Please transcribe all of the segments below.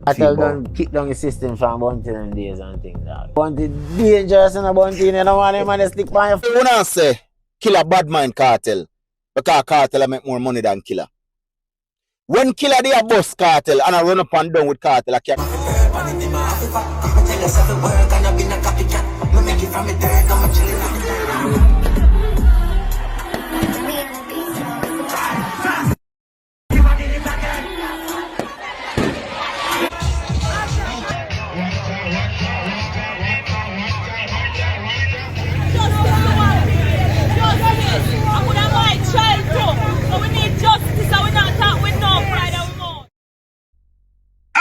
KARTEL done kick down the system from Bundit and days and things like that. Bundit dangerous and a Bundit, you don't want him to stick by your You wanna say Killa bad mind KARTEL because KARTEL make more money than Killa. When Killa they a boss KARTEL and I run up and down with KARTEL, I can't.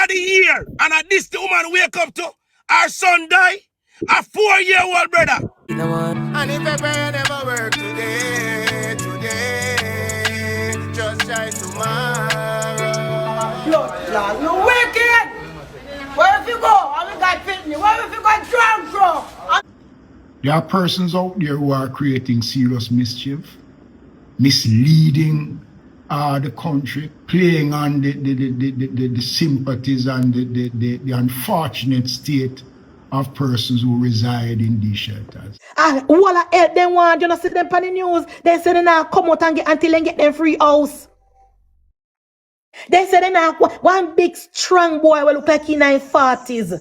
The year, and at this the woman wake up to our son die, a 4-year-old brother. And if ever never work today, just try tomorrow. Lord, you wicked! Where if you go? I mean, God fit me. Where if you go drunk from? There are persons out there who are creating serious mischief, misleading the country, playing on the sympathies and the unfortunate state of persons who reside in these shelters. And all I help them want, you know, see them on the news. They say they now come out and get until they get them free house. They say they now one big strong boy will look like in 940s.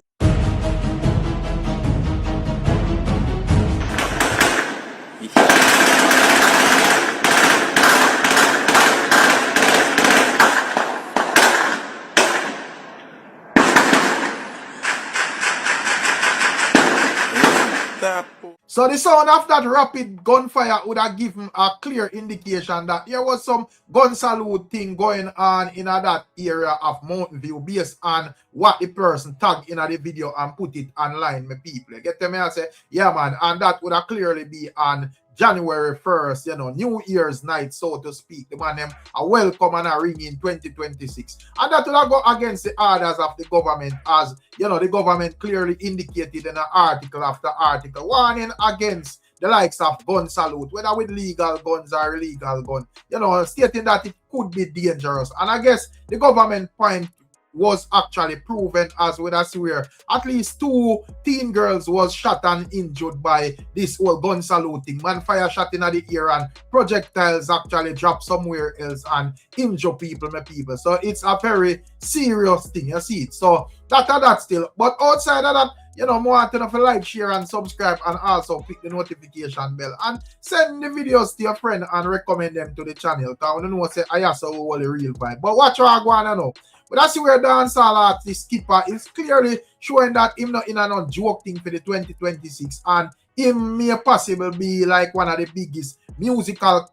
So the sound of that rapid gunfire would have given a clear indication that there was some gun salute thing going on in that area of Mountain View based on what the person tagged in the video and put it online, my people. Get them here, say, yeah man, and that would have clearly be on January 1st, you know, New Year's night, so to speak. The man them a welcome and a ring in 2026. And that will go against the orders of the government, as, you know, the government clearly indicated in an article after article, warning against the likes of gun salute, whether with legal guns or illegal guns, you know, stating that it could be dangerous. And I guess the government point was actually proven, as we see where at least 2 teen girls was shot and injured by this whole gun saluting. Man fire shot in the air and projectiles actually drop somewhere else and injure people, my people. So it's a very serious thing, you see it. So that still. But outside of that, you know, more to like, share, and subscribe, and also click the notification bell and send the videos to your friend and recommend them to the channel. Because I don't know say I have so all the real vibe. But watch what I want to know. But that's where dancehall artist Skipper is clearly showing that him not in a no joke thing for the 2026, and him may possibly be like one of the biggest musical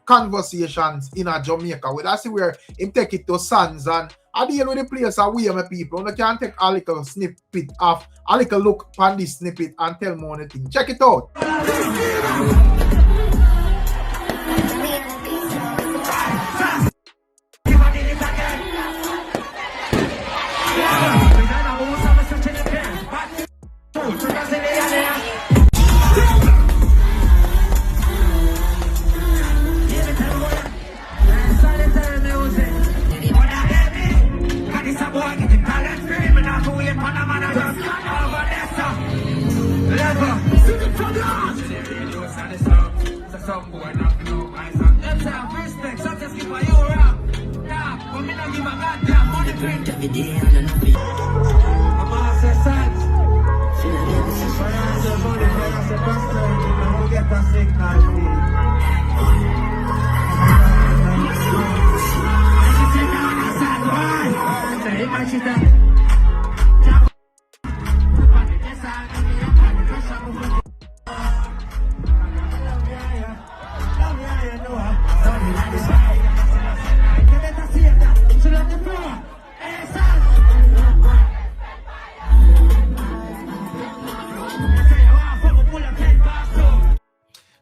conversations in a Jamaica. Well, that's where him take it to Sons, and I deal with the place away, my people. You can take a little snippet of a little look on this snippet and tell more on the thing. Check it out.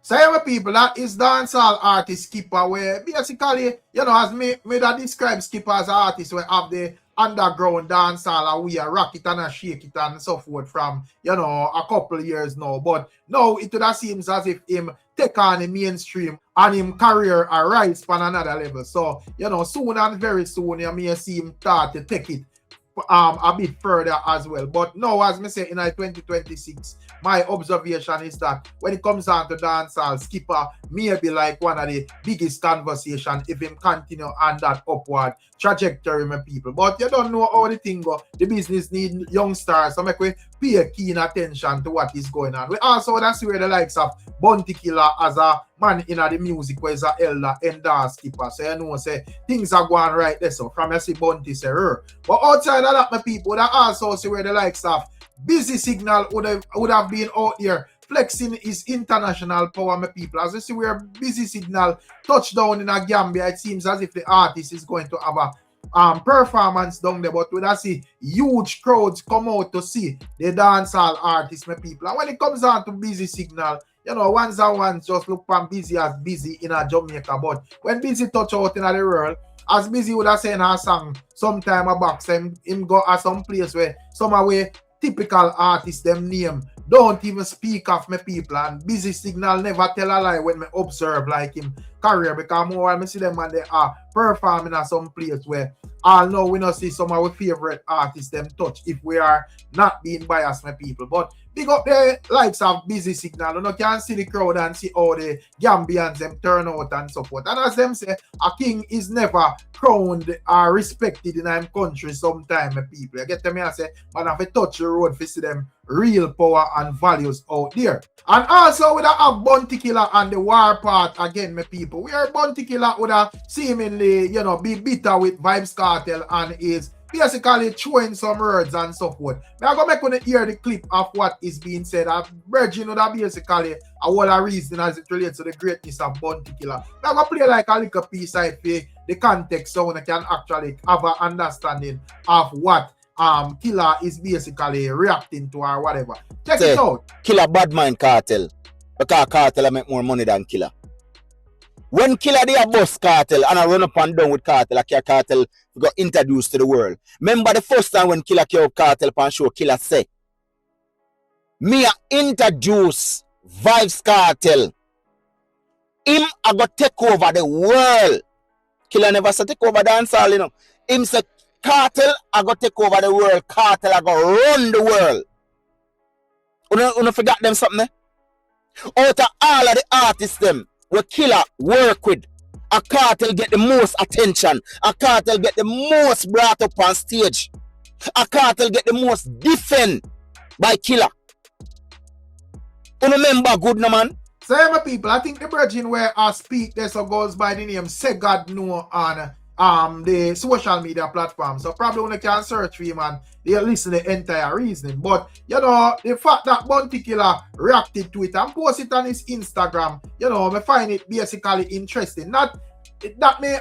So yeah, people, that is dancehall artist Skipper, where basically, you know, as me that describe Skipper as an artist, where have the underground dancehall and we rock it and shake it and so forth from, you know, a couple of years now. But now it would have seems as if him take on the mainstream and him career rise on another level. So, you know, soon and very soon you may see him start to take it a bit further as well. But now, as me say, in 2026, my observation is that when it comes down to dancehall, Skipper may be like one of the biggest conversation if him continue on that upward trajectory, my people. But you don't know how the thing go. The business need young stars, so make we pay keen attention to what is going on. We also want to see where the likes of Bundit Killa as a man in the music where is a elder and dance Skipper. So you know, say things are going right there. So from you see Bundit say her. But outside of that, my people, that also see where the likes of Busy Signal would have been out here flexing his international power, my people. As you see where Busy Signal touchdown in a Gambia, it seems as if the artist is going to have a performance down there, but we don't see huge crowds come out to see the dancehall artists, my people. And when it comes down to Busy Signal, you know, ones and ones just look from Busy as Busy in a Jamaica, but when Busy touch out in the world, as Busy would have said a song sometime back, him go at some place where some way typical artists them name don't even speak of my people, and Busy Signal never tell a lie when me observe like him career, because more when I see them and they are performing at some place where all know we not see some of our favorite artists them touch if we are not being biased, my people. But big up the likes of Busy Signal. You know, can see the crowd and see how the Gambians them turn out and so forth. And as them say, a king is never crowned or respected in our country sometime, my people. You get me? I say, man, have to touch the road to see them real power and values out there. And also we have Bundit Killa and the war part again, my people. We are Bundit Killa would have seemingly, you know, be bitter with Vybz Kartel and is basically chewing some words and so forth. I'm going to make you hear the clip of what is being said. Virgin would have basically a whole of reason as it relates to the greatness of Bundit Killa. I'm going to play like a little piece side for the context so one can actually have an understanding of what Killa is basically reacting to or whatever. Check it out. Killa bad mind Kartel. Because Kartel make more money than Killa. When Killa they a boss Kartel and I run up and down with Kartel, like Kartel got introduced to the world. Remember the first time when Killa came up Kartel pan show, Killa say, me a introduce Vybz Kartel. Him I got take over the world. Killa never said take over dancehall, you know. Him say Kartel I got take over the world. Kartel I got run the world. You forgot them something, eh? Out of all of the artists them we Killa work with, a Kartel get the most attention, a Kartel get the most brought up on stage, a Kartel get the most defend by Killa. You remember good no man? So my people, I think the virgin where I speak there so goes by the name Say God Know on the social media platform. So probably when you can search for him and they listen to the entire reasoning. But you know, the fact that Bundit Killa reacted to it and posted it on his Instagram, you know, I find it basically interesting. Not that may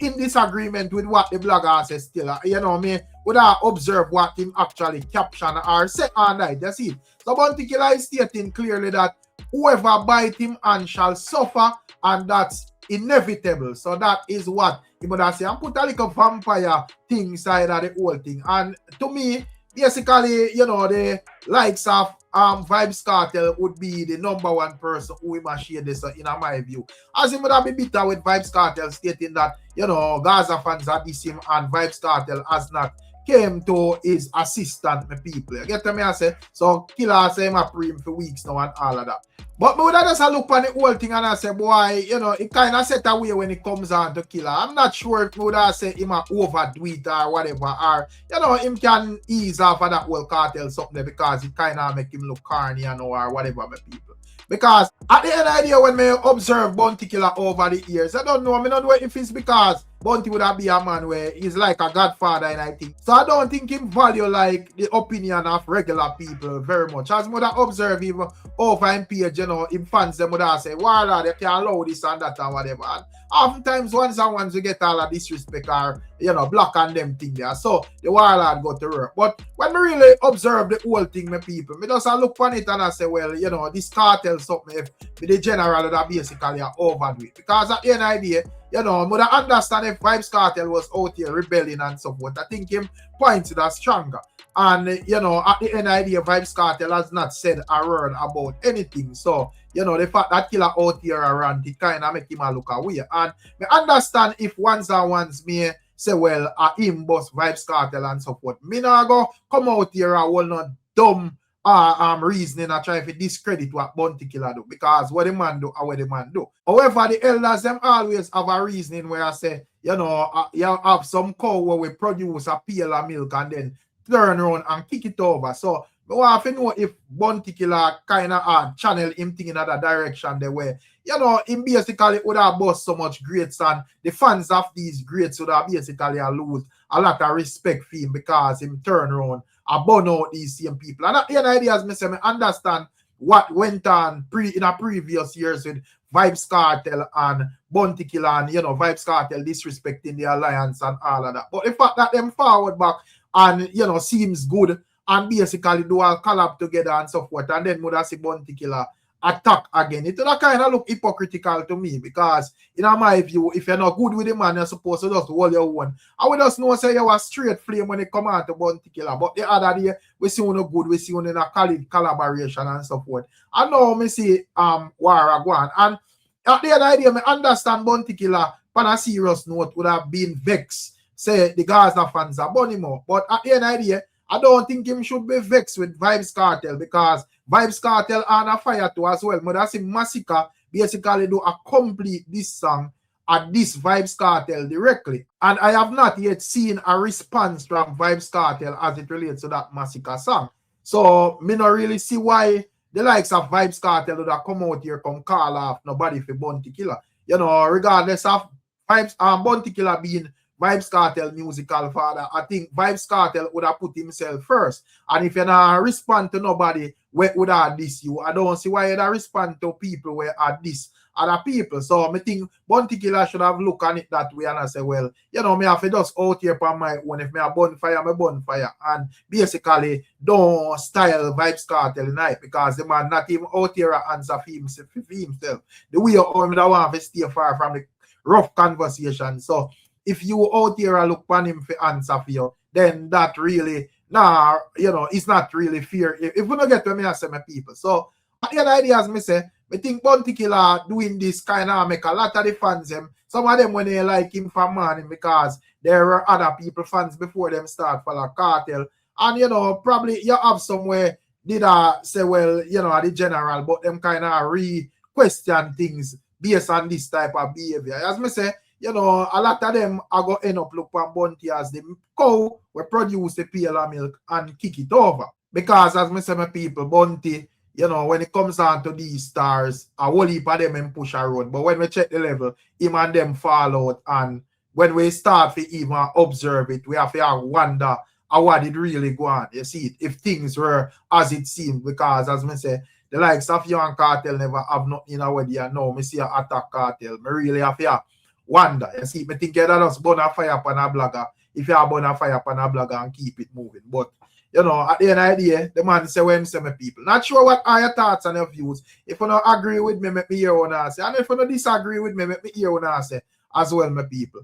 in disagreement with what the blogger says still. You know, me would have observed what him actually caption or say on that. You see. So Bundit Killa is stating clearly that whoever bite him and shall suffer, and that's inevitable. So that is what he would have said. And put a little vampire thing inside of the whole thing. And to me, basically, you know, the likes of Vybz Kartel would be the number one person who we must share this in my view. As he would have been bitter with Vybz Kartel stating that, you know, Gaza fans are this him and Vybz Kartel has not came to his assistant, my people. You get me? I say, so Killa say my him for weeks now and all of that. But me would have just look on the whole thing and I say, boy, you know, it kind of set away when it comes on to Killa. I'm not sure if me would have say him overdo it or whatever, or, you know, him can ease off of that whole Kartel something because it kind of make him look corny, you know, or whatever, my people. Because at the end of the day, when me observe Bundit Killa over the years, I don't know, I don't know if it's because Bundit would have be a man where he's like a godfather and I think. So I don't think him value like the opinion of regular people very much. As would have observed him over in page, you know, him fans them would have say, well, they can't allow this and that and whatever. And oftentimes once we get all of disrespect or, you know, block on them thing there. So the warlord got to work. But when we really observe the whole thing, my people, me just look on it and I say, well, you know, this Kartel something if the general that basically are overdo it. Because at the end of the day, you know, I would understand if Vybz Kartel was out here rebelling and so forth. I think him points that stronger. And, you know, at the end of the day, Vybz Kartel has not said a word about anything. So, you know, the fact that Killa out here around, it kind of make him look away. And I understand if ones and ones may say, well, him boss Vybz Kartel and so forth. Me not go come out here and will not dumb reasoning and try to discredit what Bundit Killa do, because what the man do and what the man do. However, the elders them always have a reasoning where I say, you know, you have some cow where we produce a pail of milk and then turn around and kick it over. So I want to know if Bundit Killa kind of channel him thing in another direction the way, you know, him basically would have bust so much greats, and the fans of these greats would have basically lose a lot of respect for him because him turn around and burn out these same people. And at the end of the day, as I say, I understand what went on in a previous years with Vybz Kartel and Bundit Killa, and, you know, Vybz Kartel disrespecting the alliance and all of that. But the fact that them forward back and, you know, seems good and basically do a collab together and so forth, and then would have see Bundit Killa attack again, it would kind of look hypocritical to me, because in my view, if you're not good with the man, you're supposed to just hold your own. I would just know say you were straight flame when it come out to Bundit Killa, but the other day we see no good, we see in a collaboration and so forth. I know me see Wara go on, and at the end of the day, I understand Bundit Killa on a serious note would have been vexed, say the Gaza fans are burning more, but at the end of the day, I don't think him should be vexed with Vybz Kartel, because Vybz Kartel on a fire too as well. But that's a Massacre basically do a complete this song at this Vybz Kartel directly. And I have not yet seen a response from Vybz Kartel as it relates to that Massacre song. So me not really see why the likes of Vybz Kartel would have come out here come call off nobody for Bundit Killa. You know, regardless of Bundit Killa being Vybz Kartel musical father, I think Vybz Kartel would have put himself first. And if you not respond to nobody where would have this you, I don't see why you don't respond to people where are this other people. So I think Bundit Killa should have looked on it that way and I say, well, you know, me have to just out here on my own. If me a bonfire, me bonfire. And basically don't style Vybz Kartel tonight, because the man not even out here answer for himself. The way how him that want to stay far from the rough conversation. So if you out here look on him for answer for you, then that really, you know, it's not really fair. If we don't get to me, I say my people. So at the end of the day, as me say, I think Bundit Killa doing this kind of make a lot of the fans them. Some of them when they like him for morning, because there were other people fans before them start for the Kartel. And you know, probably you have somewhere did say, well, you know, the general, but them kind of re-question things based on this type of behavior. As me say, you know, a lot of them are going to end up look on Bundit as the cow will produce the pail of milk and kick it over. Because as me say, my people, Bundit, you know, when it comes down to these stars, a whole heap of them and push a road. But when we check the level, him and them fall out. And when we start to even observe it, we have to wonder how did it really go on. You see it, if things were as it seemed. Because as me say, the likes of you and Kartel never have nothing in our way. No, me see a attack Kartel. Me really have to wonder. You see, me think that just burn a fire upon a blogger. If you have burn a fire upon a blogger and keep it moving. But you know, at the end of the day, the man say when say my people. Not sure what are your thoughts and your views. If you don't agree with me, make me hear what I say. And if you don't disagree with me, make me hear what I say as well, my people.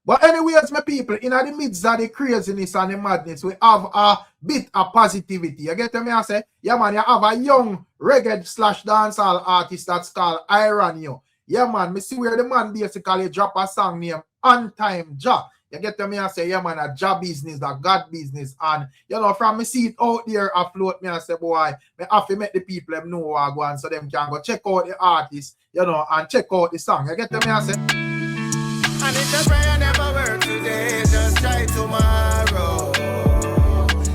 But anyways, my people, in the midst of the craziness and the madness, we have a bit of positivity. You get me? I say, yeah, man, you have a young reggae / dancehall artist that's called Iron You. Yeah, man, me see where the man basically drop a song named On Time Ja. You get to me and say, yeah, man, a job business, a God business. And, you know, from me see it out there afloat, me and say, boy, me have to make the people them know what I go on so them can go check out the artist, you know, and check out the song. You get to me and say, and it's a prayer never work today, just try tomorrow.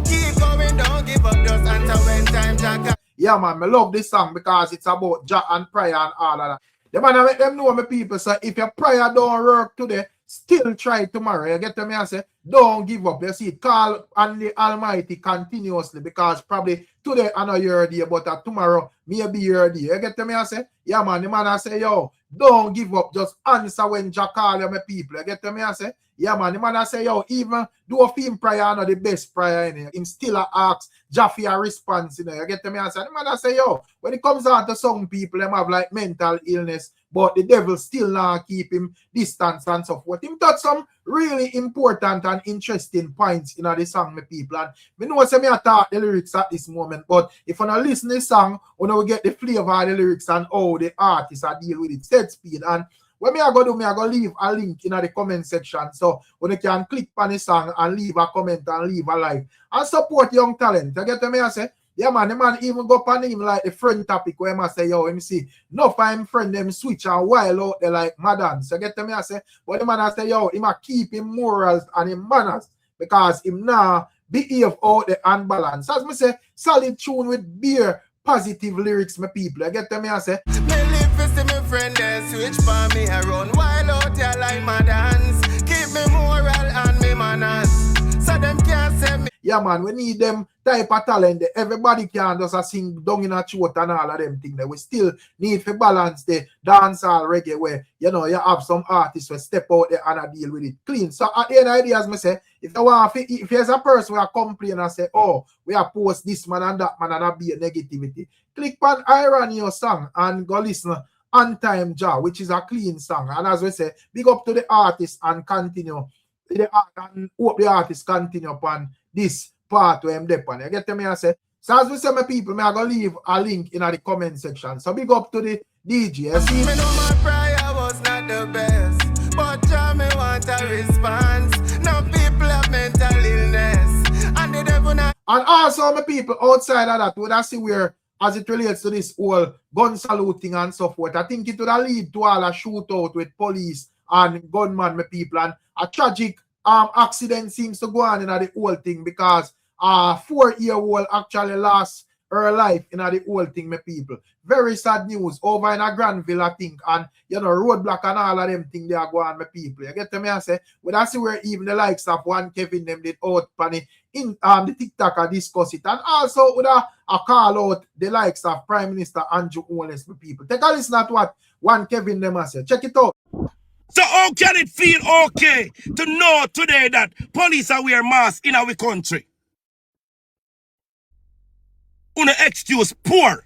Keep going, don't give up, just until when time Jack. Yeah, man, me love this song because it's about Jah and prayer and all of that. The man, I make them know, my people, so if your prayer don't work today, still try tomorrow. You get to me and say, don't give up. You see, call on the Almighty continuously, because probably today I know your day, but tomorrow maybe your day. You get to me and say, yeah, man, the man I say, yo, don't give up. Just answer when Jah call you, my people. You get to me and say, yeah, man, the man I say, yo, even do a film prayer, not the best prayer in it. Him still asks Jah for a response, you know. You get to me and say, the man I say, yo, when it comes down to some people, them have like mental illness, but the devil still not keep him distance and so forth. Him touch some really important and interesting points in the song, my people. And me know say me attack the lyrics at this moment, but if you not listen to the song, you know we get the flavor of the lyrics and how the artists are deal with it, set speed. And What me I go do, me I go leave a link in the comment section. So when you can click on the song and leave a comment and leave a like. And support young talent. You get what me I say? Yeah, man, the man even go on him like the friend topic where I say, yo, let me see. No find friend them switch and while out there like madam. So get to me, I say, but the man I say, yo, he must keep him morals and him manners because him now behave out the unbalance. As me say, solid tune with beer, positive lyrics, my people. You get to me, I say. Me live to see me friend and switch for me around while out here like my dance. Keep me moral and me manners. So them can't say me. Yeah, man, we need them type of talent. Everybody can just sing down in a throat and all of them things. We still need to balance the dancehall reggae where, you know, you have some artists who step out there and deal with it clean. So at the end of the day, as I say, if there's a person who complain and say, oh, we are post this man and that man and a be a negativity, click on Irony your song and go listen On Time Jah, which is a clean song. And as we say, big up to the artist and continue. And hope the artist continue upon this part where I'm depend. You get to me, I say. So as we say, my people, I'm going to leave a link in the comment section. So big up to the DJ. You see? Me know my prayer was not the best, but Jah me want a response. No people have mental illness, and the devil not. And also, my people, outside of that, would I see where, as it relates to this whole gun saluting and so forth, I think it would lead to all a shootout with police and gunman, my people, and a tragic accident seems to go on in the whole thing because a 4-year-old actually lost her life in the whole thing, my people. Very sad news over in a Granville, I think, and you know, roadblock and all of them things they are going on, my people. You get to me, I say, well, that's where even the likes of one Kevin them did out funny in the TikTok discuss it, and also with a call out the likes of Prime Minister Andrew Holness, my people. Take a listen to what one Kevin them I say. Check it out. So how can it feel okay to know today that police are wear masks in our country? Uno excuse poor.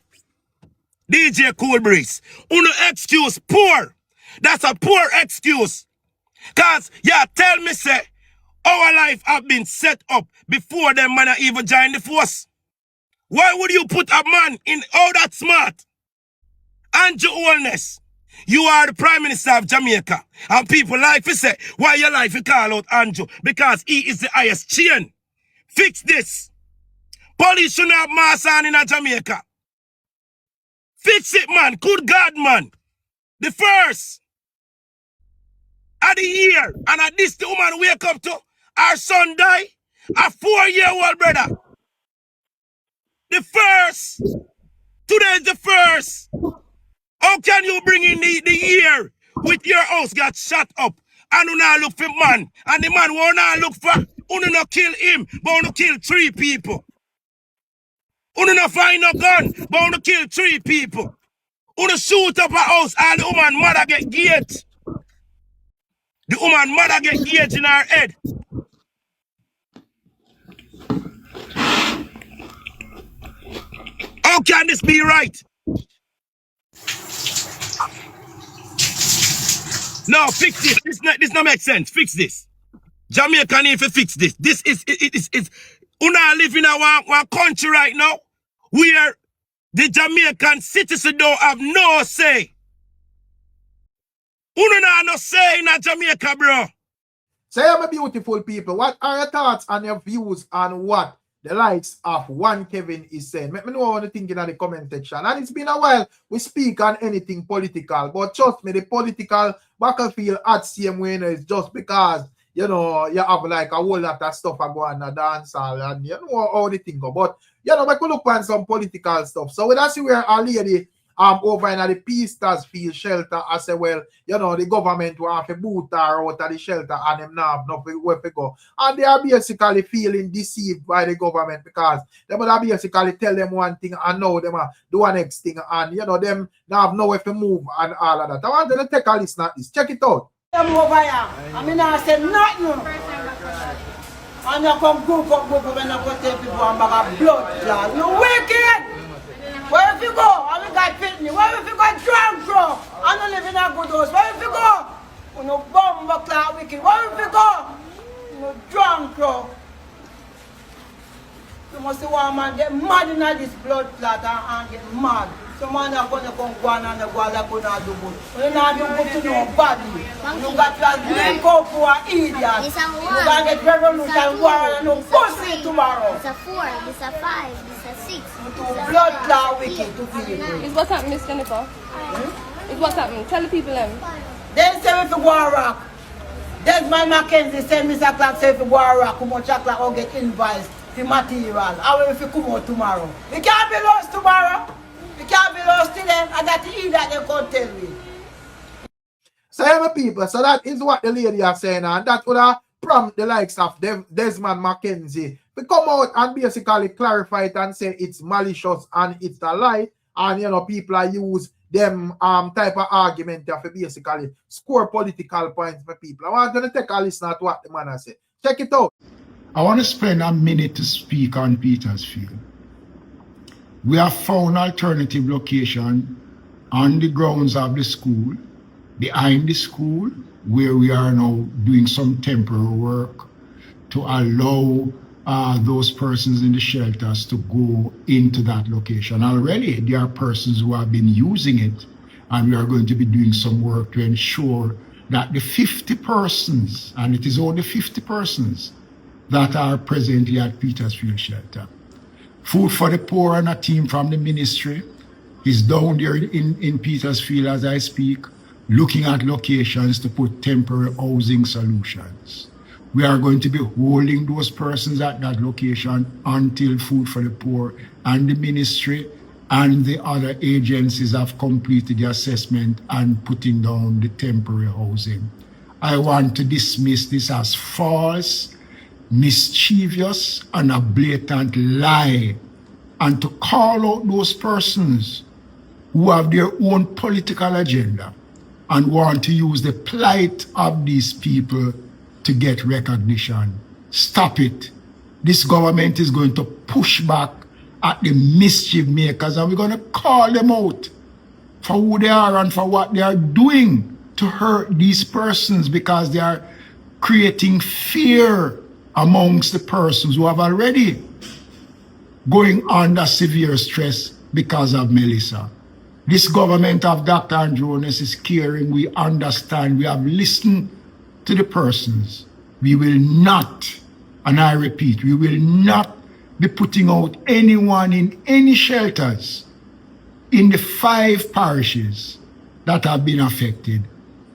DJ Cool Breeze. Uno excuse poor. That's a poor excuse. Cause yeah, tell me say our life have been set up before them man even join the force. Why would you put a man in all that smart? Andrew Holness. You are the Prime Minister of Jamaica. And people like to say, why your life you call out Andrew? Because he is the highest chain. Fix this. Police shouldn't have masks on in Jamaica. Fix it, man. Good God, man. The first of the year. And at this the woman wake up to, our son die. A 4-year-old brother. The first. Today is the first. How can you bring in the year with your house got shut up and you not look for man and the man will not look for you not kill him but you kill 3 people. You not find no gun but you kill 3 people. You shoot up a house and the woman mother get gate. The woman mother get gate in her head. How can this be right? No, fix this. This not make sense. Fix this. Jamaica need to fix this. This is we not live in one country right now where the Jamaican citizen don't have no say. We not no say in Jamaica, bro. So, yeah, my beautiful people, what are your thoughts and your views on what the likes of one Kevin is saying? Let me know what you think in the comment section. And it's been a while we speak on anything political, but trust me, the political battlefield at same way is just because, you know, you have like a whole lot of stuff going on dance hall and you know how the thing go. But, you know, we could look on some political stuff. So, when I see where a lady over in the Peasters field shelter, I say, well, you know, the government want to boot her out of the shelter and them now have nothing where to go. And they are basically feeling deceived by the government because they would basically tell them one thing and now them do the next thing and, you know, them now have nowhere to move and all of that. I want to take a listen at this. Check it out. I'm over here. I mean, I said nothing. And you come group up when I go tell people I'm about blood clot. You wicked! Where if you go? And we got pitney. Where if you go drunk, bro? I don't live in a good house. Where if you go? You know, bomb cloud wicked. Where if you go? You know, drunk, bro. You must see one man get mad in this blood clot and get mad. Some man are going to come and go like you not do good. You not do good to nobody. You got to drink up for an idiot. You got to get revolution war and no pussy tomorrow. It's a 4, it's a 5, it's a 6. Blood clot wicked to people. Is what's happening, Miss Jennifer? Is what's happening? Tell the people them. Then say if you go and rock. Desmond Mackenzie send Mr. Clark say if you go and rock, come on chocolate or get invoice the material. How will if you come out tomorrow? We can't be lost tomorrow. We can't be lost to them, and that is that they can't tell me. So, my people, so that is what the lady are saying, and that would have prompted the likes of Desmond Mackenzie to come out and basically clarify it and say it's malicious and it's a lie, and you know, people are use them type of argument to basically score political points for people. I want to take a listen to what the man has said. Check it out. I want to spend a minute to speak on Petersfield. We have found alternative location on the grounds of the school, behind the school, where we are now doing some temporary work to allow those persons in the shelters to go into that location. Already, there are persons who have been using it, and we are going to be doing some work to ensure that the 50 persons, and it is only 50 persons, that are presently at Petersfield Shelter. Food for the Poor and a team from the ministry is down there in Petersfield as I speak, looking at locations to put temporary housing solutions. We are going to be holding those persons at that location until Food for the Poor and the ministry and the other agencies have completed the assessment and putting down the temporary housing. I want to dismiss this as false, mischievous, and a blatant lie, and to call out those persons who have their own political agenda and want to use the plight of these people to get recognition. Stop it. This government is going to push back at the mischief makers, and we're going to call them out for who they are and for what they are doing to hurt these persons, because they are creating fear amongst the persons who have already going under severe stress because of Melissa. This government of Dr. Andronis is caring. We understand. We have listened to the persons. We will not, and I repeat, we will not be putting out anyone in any shelters in the 5 parishes that have been affected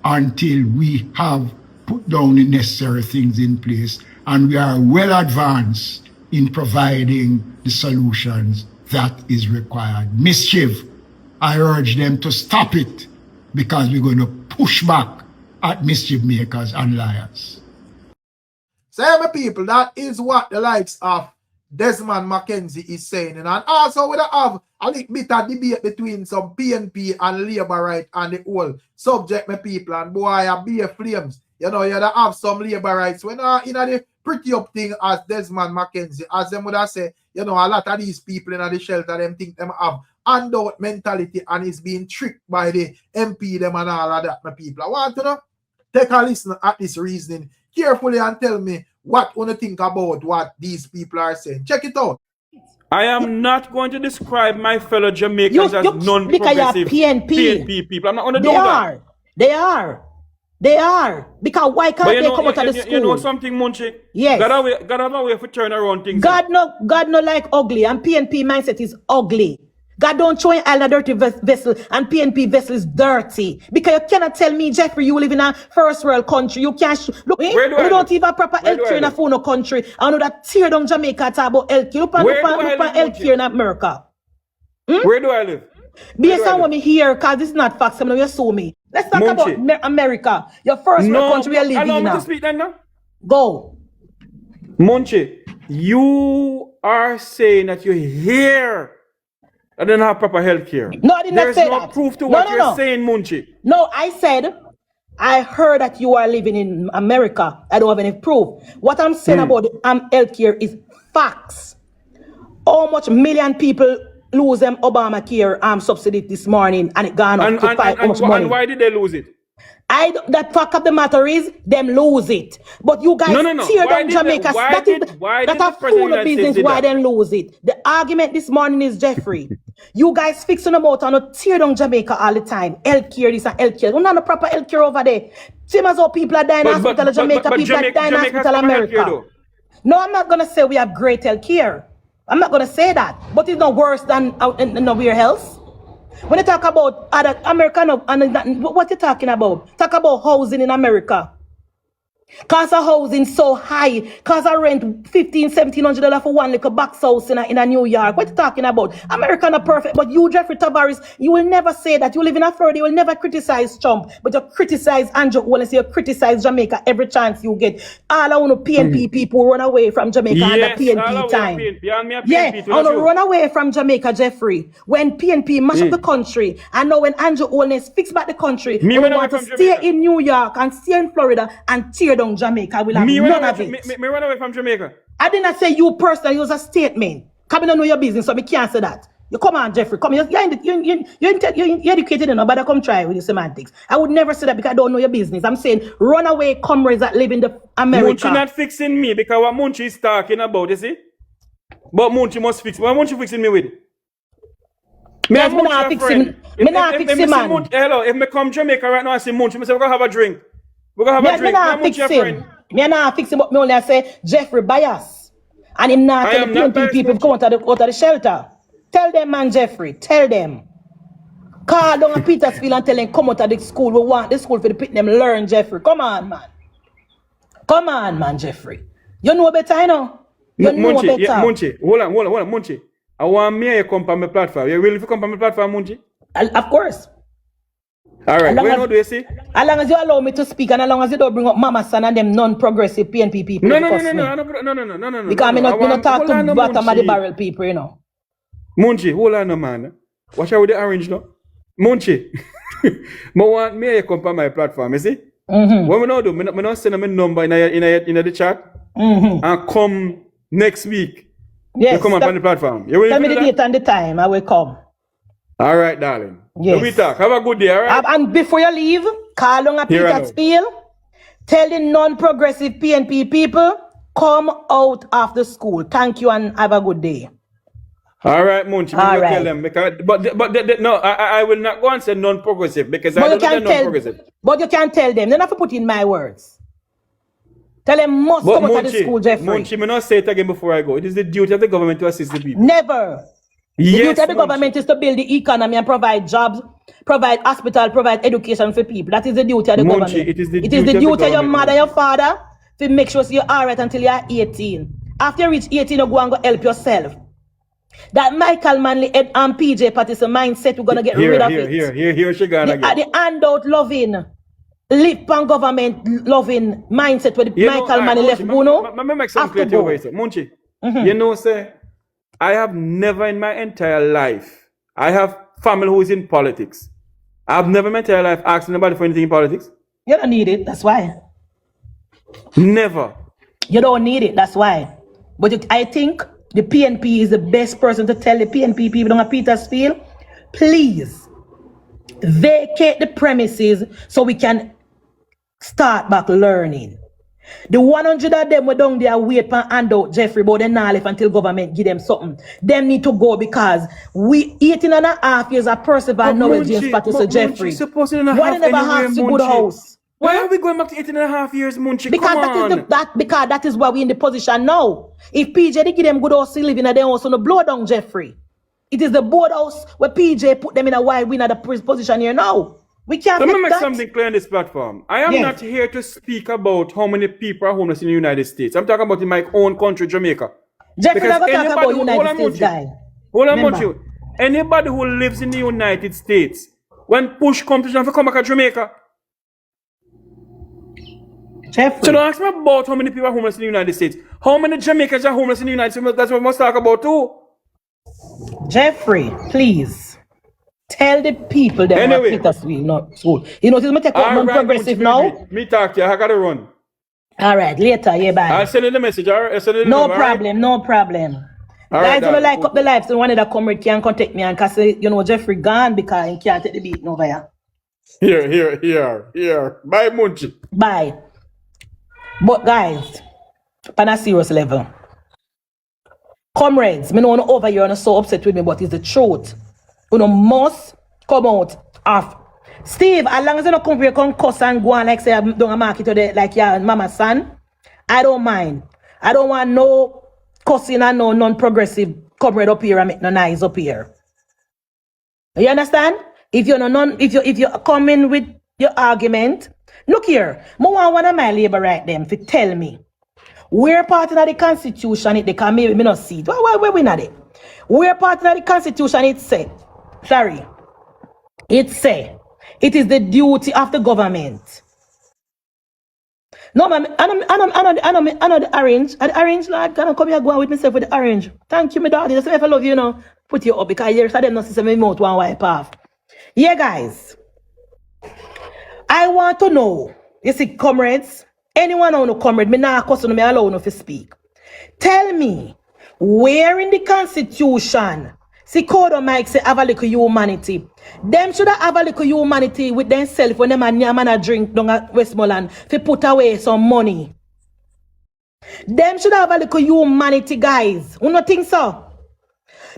until we have put down the necessary things in place, and we are well advanced in providing the solutions that is required. Mischief, I urge them to stop it, because we're going to push back at mischief makers and liars. So, my people, that is what the likes of Desmond Mackenzie is saying. And also we have a little bit of debate between some PNP and Labour right and the whole subject, my people. And boy, I be a flames. You know, you have some Labour rights. When in the pretty up thing as Desmond Mackenzie, as them would have said, you know, a lot of these people in the shelter, them think them have handout mentality and is being tricked by the MP, them and all of that, my people. I want to know, take a listen at this reasoning carefully and tell me what you think about what these people are saying. Check it out. I am not going to describe my fellow Jamaicans as non-progressive PNP people. I'm not going to do that. They are. Because why can't they come out of the school? You know something, Munchi? Yes. God have a way for turn around things. God no like ugly, and PNP mindset is ugly. God don't show you all a dirty vessel, and PNP vessel is dirty. Because you cannot tell me, Jeffrey, you live in a first world country. You can't look. You don't even have proper healthcare in a phone country. I know that tear down Jamaica talk about healthcare. Look at healthcare in America. Where do I live? Based on what me hear, because this is not facts. I'm you saw me. Let's talk about America. Your first world country you live in. Allow me to speak then now. Go. Munchi, you are saying that you're here. I don't have proper health care. No, I did not say that. There's no proof to what you're saying, Munchi. No, I said, I heard that you are living in America. I don't have any proof. What I'm saying about health care is facts. How much million people lose them Obamacare subsidy this morning, and it gone up to how much money? And why did they lose it? The fact of the matter is, them lose it. But you guys tear down Jamaica. That's a fool of business why they lose it. The argument this morning is, Jeffrey, you guys fixing them out and tear down Jamaica all the time. Healthcare, this and healthcare. We're not a proper healthcare over there. Same as how people are dying in hospital in Jamaica, people are dying in hospital in America. No, I'm not going to say we have great healthcare. I'm not going to say that. But it's not worse than nowhere else. When you talk about other American, what you talking about? Talk about housing in America. Cost of housing so high. Cost of rent $1,500-$1,700 for one little box house in a New York. What you talking about? America not perfect, but you, Jeffrey Tavares, you will never say that. You live in Florida, you will never criticize Trump, but you criticize Andrew Wallace, you criticize Jamaica every chance you get. All I want to PNP people run away from Jamaica under PNP time. I want to run away from Jamaica, Jeffrey. When PNP mash up the country, and now when Andrew Wallace fix back the country, we want to stay in New York and stay in Florida and tear down Jamaica. Will have none of it. Me run away from Jamaica. I did not say you personally. It was a statement. Come and know your business, so we can't say that. You come on, Jeffrey. Come. You're educated enough, but come try with your semantics. I would never say that because I don't know your business. I'm saying run away comrades that live in the America. Munchie not fixing me because what Munchie is talking about, you see? But Munchie must fix. What Munchie fixing me with? Me not fixing. Me not fixing, man. Hello, if me come Jamaica right now and see Munchie, me say we're gonna have a drink. We're gonna have a drink. Me not fixing, but me only say Jeffrey bias. And him not tell the PNP people come out of the shelter. Tell them, man, Jeffrey. Tell them. Call down a Petersfield and tell them come out of the school. We want the school for the pit them learn, Jeffrey. Come on, man. Come on, man, Jeffrey. You know better, you know? You know better. Yeah, Munchie. Hold on, Munchie. I want me to come on my platform. You willing to come on my platform, Munchie? Of course. All right, what do you see? As long as you allow me to speak and as long as you don't bring up Mama Son and them non-progressive PNP people. No. Because I'm not talking to bottom of the barrel people, you know. Munchie, hold on, man. Watch out with the orange, no? Munchie, I want me to come on my platform, you see? What we not do, I not send them a number in the chat and come next week. Yes. You come on the platform. Tell me the date and the time, I will come. All right, darling. Yes. So we talk. Have a good day, all right? And before you leave, call on a Petersfield. Tell the non-progressive PNP people, come out of the school. Thank you and have a good day. All right, Munchie. All right. Tell them because, no, I will not go and say non-progressive because I don't know non-progressive. But you can tell them. They don't have to put in my words. Tell them must come out of the school, Jeffrey. Munchie, me not say it again before I go. It is the duty of the government to assist the people. Never. The duty of the government is to build the economy and provide jobs, provide hospital, provide education for people. That is the duty of the government. It is the duty of your mother and your father to make sure you're all right until you're 18. After you reach 18, you go and go help yourself. That Michael Manley and PJ Patterson mindset, we're going to get rid of it. Here she gone again. The handout loving, lip and government loving mindset where the Michael Manley left Bruno. Let me make something clear to you, Munchie. You know, say, I have never in my entire life, I have family who is in politics. I've never in my entire life asked anybody for anything in politics. You don't need it, that's why. Never. You don't need it, that's why. But I think the PNP is the best person to tell the PNP people on Petersfield, please vacate the premises so we can start back learning. The 100 of them were down there wait for handout, Jeffrey, but they not left until government give them something. Them need to go because we 18.5 years of perseverance knowledge James Patterson, Jeffrey. Why they never have a good house? Why are we going back to 18.5 years, Munchie? Because that is why we in the position now. If PJ they give them good house to live in, they also no blow down, Jeffrey. It is the board house where PJ put them in a why we in the position here now. We can't Let me make something clear on this platform. I am not here to speak about how many people are homeless in the United States. I'm talking about in my own country, Jamaica. Jeffrey never talk about United States guy. Hold on, Munchie. Anybody who lives in the United States, when push comes to shove, come back to Jamaica. Jeffrey. So don't ask me about how many people are homeless in the United States. How many Jamaicans are homeless in the United States? That's what we must talk about too. Jeffrey, please. Tell the people that anyway, Petersfield not school. You know, this take out non-progressive now. Me talk to you. I gotta run. All right, later, yeah, bye. I'll send you the message. All right, no problem, no problem. Guys, gonna like up the live, so one of the comrade can contact me and cause you know Jeffrey gone because he can't take the beat over here. Here. Bye, Munchie. Bye. But guys, on a serious level, comrades, me know over here and so upset with me, but it's the truth. You must come out of Steve, as long as you don't come here, come cuss and go on like say I'm doing a market today, like your mama's son, I don't mind. I don't want no cussing and no non-progressive comrade up here and make no noise up here. You understand? If you're if you come in with your argument, look here, I want one of my labor right them to tell me we're part of the constitution it they can maybe me not see it. Why we not it? We're part of the constitution it say. Sorry. It say it is the duty of the government. No, man, I know the orange. And the orange, Lord, can I come here go on with myself with the orange? Thank you, my daughter. That's why if I love you, put you up because you're them not see my mouth one wipe off. Yeah, guys. I want to know, you see, comrades, anyone on the comrade, me not question me allow no to speak. Tell me, where in the constitution, see Code Mike say have a little humanity. Them should have a little humanity with themselves when them and drink down at Westmoreland to put away some money. Them should have a little humanity, guys. You don't think so?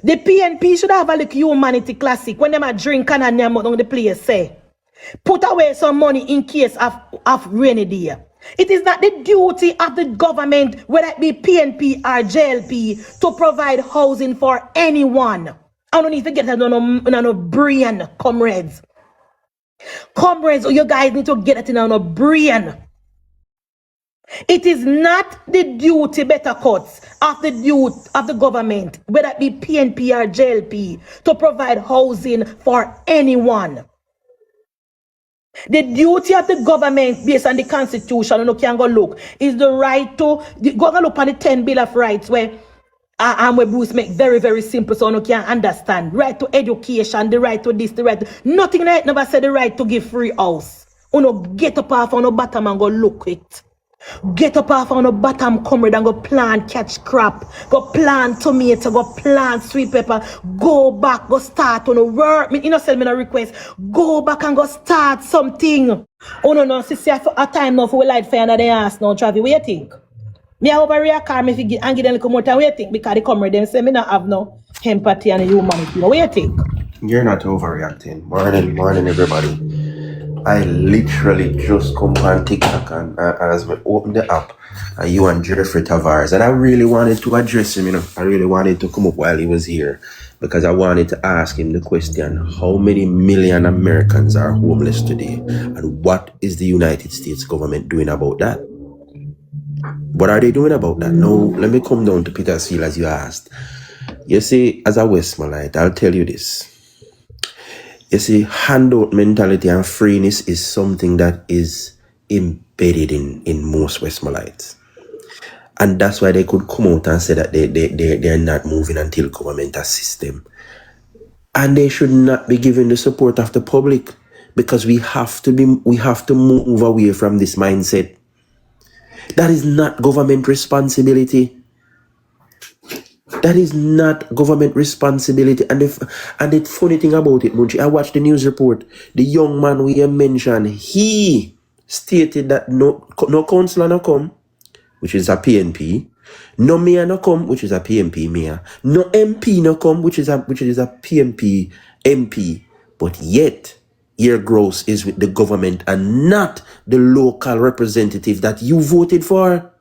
The PNP should have a little humanity classic when them a drink and nyam down the place say. Put away some money in case of rainy day. It is not the duty of the government, whether it be PNP or JLP, to provide housing for anyone. I don't need to get that on a brain, comrades. Comrades, you guys need to get it on a brain. It is not the duty, better cuts, of the duty of the government, whether it be PNP or JLP, to provide housing for anyone. The duty of the government, based on the constitution, you can go look, is the right to go look on the 10 Bill of Rights where Bruce make very, very simple so you can understand. Right to education, the right to this, the right to, nothing like never said the right to give free house. You get up off on the bottom and go look it. Get up off on the bottom, comrade, and go plant, catch crop, go plant tomato, go plant sweet pepper, go back, go start on the work. You know, send me a request. Go back and go start something. Oh no, sister, a time now for we light fire under the ass now, Travis. What you think? Me I overreact car me fi and give them a little more time. What you think? Because the comrade them say me not have no empathy and humanity. What you think? You're not overreacting. Morning, everybody. I literally just come on TikTok and as we open the app, and you and Jeffrey Tavares, and I really wanted to address him, I really wanted to come up while he was here because I wanted to ask him the question, how many million Americans are homeless today? And what is the United States government doing about that? What are they doing about that? Now, let me come down to Petersfield as you asked. You see, as a Westmorite, I'll tell you this. You see, handout mentality and freeness is something that is embedded in most Westmorlites. And that's why they could come out and say that they're not moving until government assists them. And they should not be given the support of the public because we have to move away from this mindset. That is not government responsibility. That is not government responsibility. And the funny thing about it, Munchi, I watched the news report. The young man we mentioned, he stated that no councillor no come, which is a PNP. No mayor no come, which is a PNP mayor. No MP no come, which is a PNP MP. But yet, your gross is with the government and not the local representative that you voted for.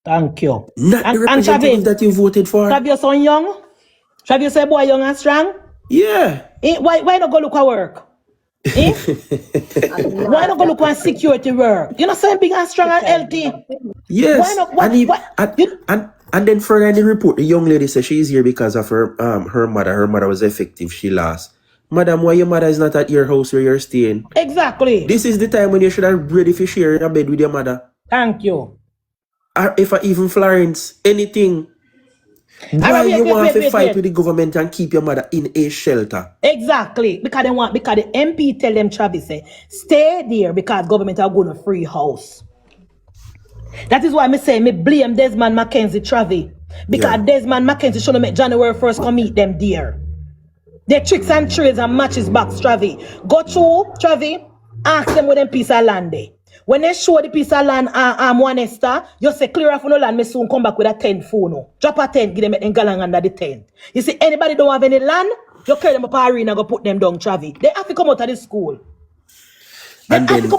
Thank you. Not the representative that you voted for. Have your son young? Have you say boy young and strong? Yeah. Why not go look at work? Why not go look at security work? You know, saying big and strong and healthy. Yes. And then further in the report, the young lady says she's here because of her mother. Her mother was effective. She lost. Madam, why your mother is not at your house where you're staying? Exactly. This is the time when you should have ready for sharing a bed with your mother. Thank you. Or if even Florence, anything. Why you want to fight with the government and keep your mother in a shelter? Exactly. Because the MP tell them, Travis, say, stay there because government are going to free house. That is why me blame Desmond McKenzie, Travis. Because Desmond McKenzie should make January 1st come meet them there. The tricks and trades and matches back, Travi. Go through, Travi, ask them where them piece of land there. When they show the piece of land one Esther, you say clear off no land, me soon come back with a 10 phone. Drop a 10, give them a galang under the 10. You see, anybody don't have any land, you carry them up a arena, go put them down, Travi. They have to come out of the school. And then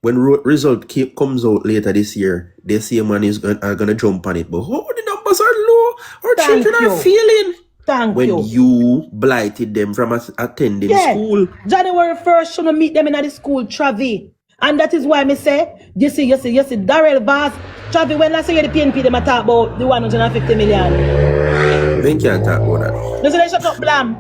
when result comes out later this year, they see a man is gonna jump on it. But the numbers are low. Our children are failing. When you blighted them from attending school. January 1st, shouldn't meet them in the school, Travi. And that is why me say, you see, Darrell Vaz, Travi, when I say the PNP, they talk about the 150 million. They can't talk about that. They say they shut up, blam.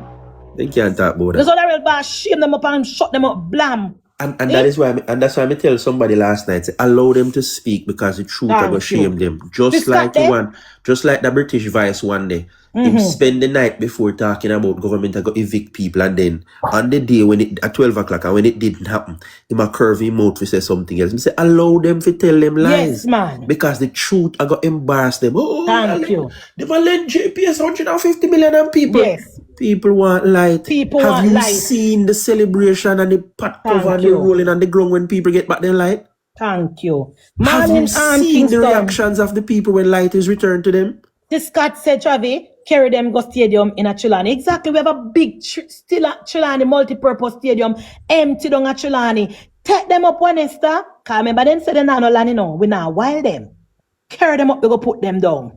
They can't talk about that. They say Darrell Vaz shame them up and shut them up, blam. And that's why I tell somebody last night, say, allow them to speak because the truth are gonna shame them. Just like the British vice one day. Him spend the night before talking about government I go evict people, and then on the day when it at 12 o'clock and when it didn't happen, him a curve him mouth to say something else. He say allow them to tell them lies. Yes, man. Because the truth I got embarrass them. Thank you. They will lend JPS 150 million and people. Yes. People want light. Have you seen the celebration and the pot cover and the rolling on the ground when people get back their light? Thank you. Have you seen the reactions of the people when light is returned to them? The Scott said, Travi, carry them go stadium in a Chilani. Exactly, we have a big still a Chilani multi-purpose stadium empty down at Chilani. Take them up one Esther. Cause remember them said they not no land, we not wild them. Carry them up, we go put them down.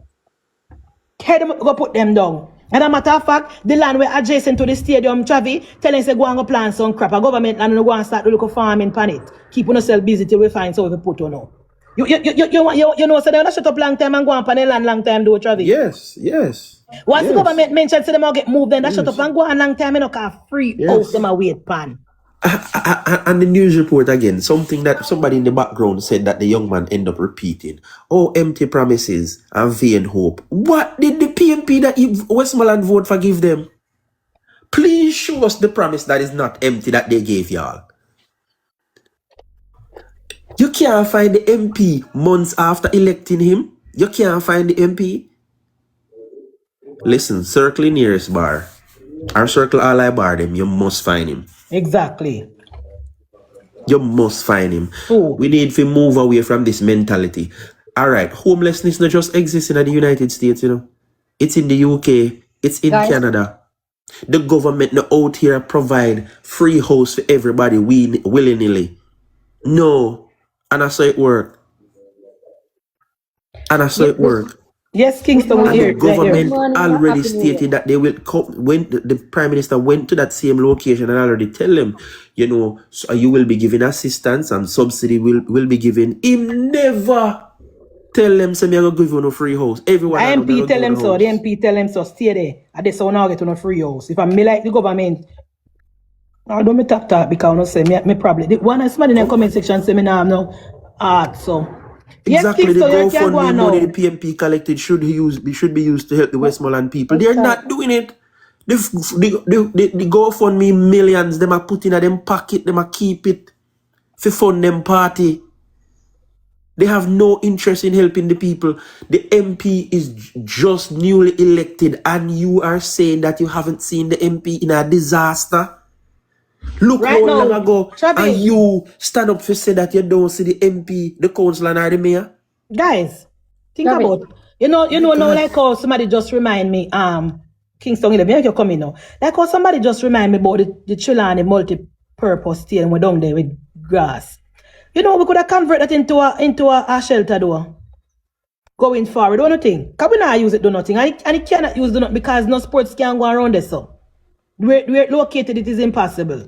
Carry them up, we go put them down. And a matter of fact, the land where adjacent to the stadium, Travi, tell them say go and go plant some crap. A government land go and start to look farming pan it. Keep on yourself busy till we find so we put on now. You know, so they're not shut up long time and go on pan land long time, though, Travis. Yes. Once the government mentioned, so them all get moved, then that shut up and go on long time, can't free out them a wait pan. And the news report again, something that somebody in the background said that the young man ended up repeating. Oh, empty promises and vain hope. What did the PNP that Westmoreland vote for give them? Please show us the promise that is not empty that they gave y'all. You can't find the MP months after electing him. You can't find the MP. Listen, circle nearest bar. Or circle all I bar them. You must find him. Exactly. You must find him. We need to move away from this mentality. Alright, homelessness not just exists in the United States, It's in the UK. It's in Canada. The government out here provide free house for everybody willy-nilly. No. And I saw it work. Yes, Kingston will hear. The government already stated that they will come when the Prime Minister went to that same location and already tell them, so you will be given assistance and subsidy will be given. Him never tell them say me gonna give you no free house. Everyone the MP tell them so. The MP tell them so. Stay there. And they say now get no free house. If I me like the government. I don't me talk because I say me probably the one somebody in the comment section say me now have no art so exactly yes, the GoFundMe money the PNP collected should be used to help the Westmoreland people. They're not doing it. The GoFundMe millions them are putting in them pocket, them are keep it for fund them party. They have no interest in helping the people. The MP is just newly elected and you are saying that you haven't seen the MP in a disaster. Look right how long ago and you stand up to say that you don't see the MP, the councillor or the mayor. Guys, think about now like how somebody just remind me, Kingston 11, you're coming now. Like how somebody just remind me about the Chilani multi-purpose stadium we're down there with grass. We could have converted that into a shelter though. Going forward, don't you think? Because we not use it do nothing. And it cannot use do nothing because no sports can go around there so. Where located it is impossible.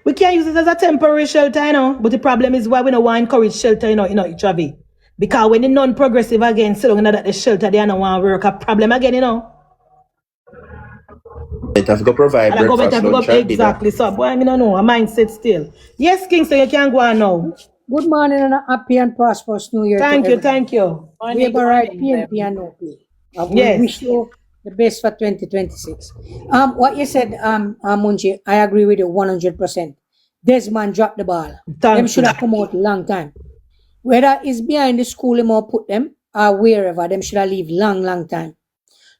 We can't use it as a temporary shelter, but the problem is why we don't want to encourage shelter, Travi. Because when the non-progressive again, so long that the shelter, they don't want to work a problem again, It have to provide breakfast, lunch, and exactly. So, boy, I don't know, a mindset still. Yes, Kingston, you can go on now. Good morning and a happy and prosperous New Year. Thank you. We have a right PNP and OP. We wish you the best for 2026. What you said, Munchi, I agree with you 100%. Desmond dropped the ball. Them should have come out a long time. Whether it's behind the school or put them or wherever, them should have leave long time.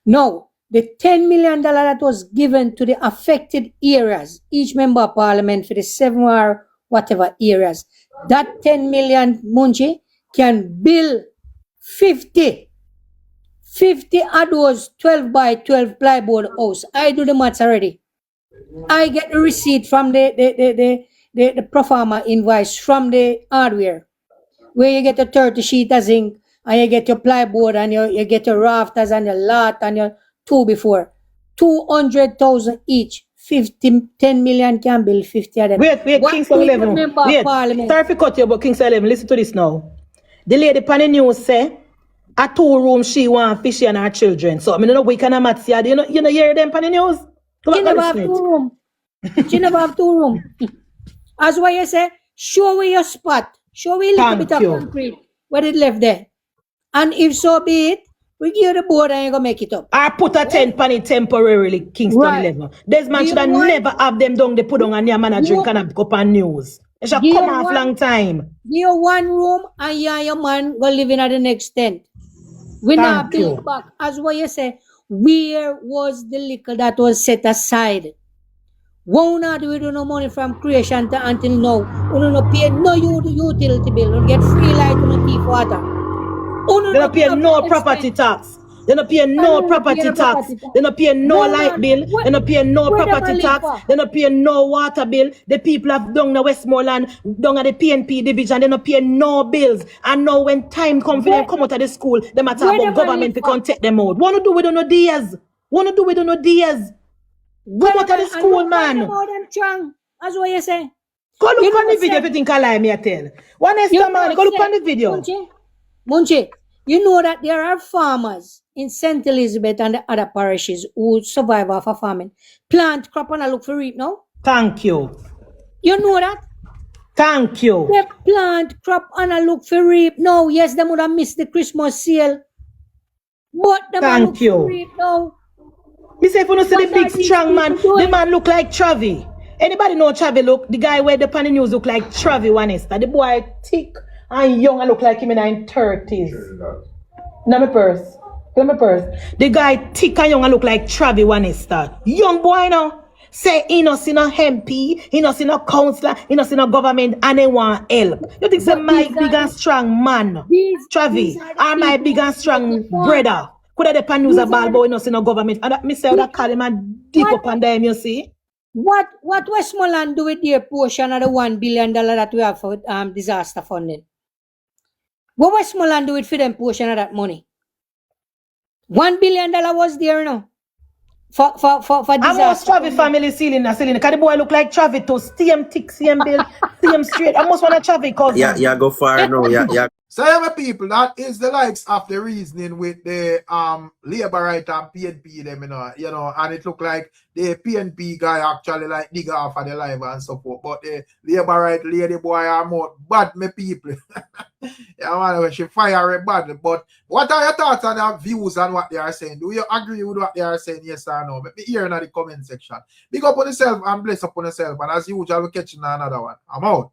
Now, the $10 million that was given to the affected areas, each member of parliament for the 7 or whatever areas, that 10 million Munchi can build 50 of those 12 by 12 plywood house. I do the maths already. I get the receipt from the pro forma invoice from the hardware, where you get a 30 sheet of zinc, and you get your plywood, and you get your rafters, and your lot, and your 2 before. 200,000 each. 10 million can build 50 of them. Wait, Kingston 11. Wait, sorry for cut you, but Kingston 11, listen to this now. The lady on the news say, a 2-room she want fishy and her children. So I mean, we can match here. You know hear them on the news? She never have 2 room. She never have 2 room. As why you say, show me your spot. Show me a little bit of concrete. What it left there. And if so be it, we give you the board and you go make it up. I put a tent on it temporarily, Kingston 11. This man should have never have them down, they put on and your manager can have go up on news. It should come off long time. Give you 1 room and you and your man go live in at the next tent. We not build back. As what you say, where was the liquor that was set aside? Why not we do no money from creation to until now? We don't pay no utility bill. We get free light and no water. They don't pay no property tax. They don't pay no property tax. They don't pay no light bill. They don't pay no property tax. They don't pay no water bill. The people have down the Westmoreland, down at the PNP division, they don't pay no bills. And now when time comes for them come out of the school, they matter about government to come take them out. Wanna do with no days? Wanna do with no days? Come out of the school, man. As what you say. Go look on the video if you think I lie, me I tell. One extra man, go look on the video. Munchi, you know that there are farmers in St. Elizabeth and the other parishes who survive off of farming. Plant crop and look for reap now. Thank you. You know that? Thank you. They plant crop and look for reap now. Yes, they would have missed the Christmas sale. But they thank you. For reap now. Me say if you don't see the big strong man, the man look like Travi. Anybody know Travi look? The guy where the panny news look like Travi Wanesta. The boy thick and young and look like him in his 30s. Now my purse. The guy thick and young and look like Travi Wanesta. Young boy now. Say he no see no MP, he no see no councillor, he no see no government and they want help. You think say my big and strong man, Travi, are my big and strong brother. Could have the pan news a ball boy no see no government. And that me say that call him and deep up on them, you see. What Westmoreland do with their portion of the $1 billion that we have for disaster funding? What Westmoreland do it for them portion of that money? $1 billion was there, no? For disaster. I'm most Travi family ceiling. Because the boy look like Travi to same thick, same build, same straight. I must want a Travi cousin. Yeah, go far now. Yeah. So my people, that is the likes of the reasoning with the labor right and PNP them, you know, and it look like the PNP guy actually like dig off of the live and so forth. But the labor right lady boy are more bad, my people. Yeah, man, she fire bad. But what are your thoughts on their views and what they are saying? Do you agree with what they are saying? Yes or no? Let me hear in the comment section. Big up on yourself and bless up on yourself. And as usual, we'll catch you in another one. I'm out.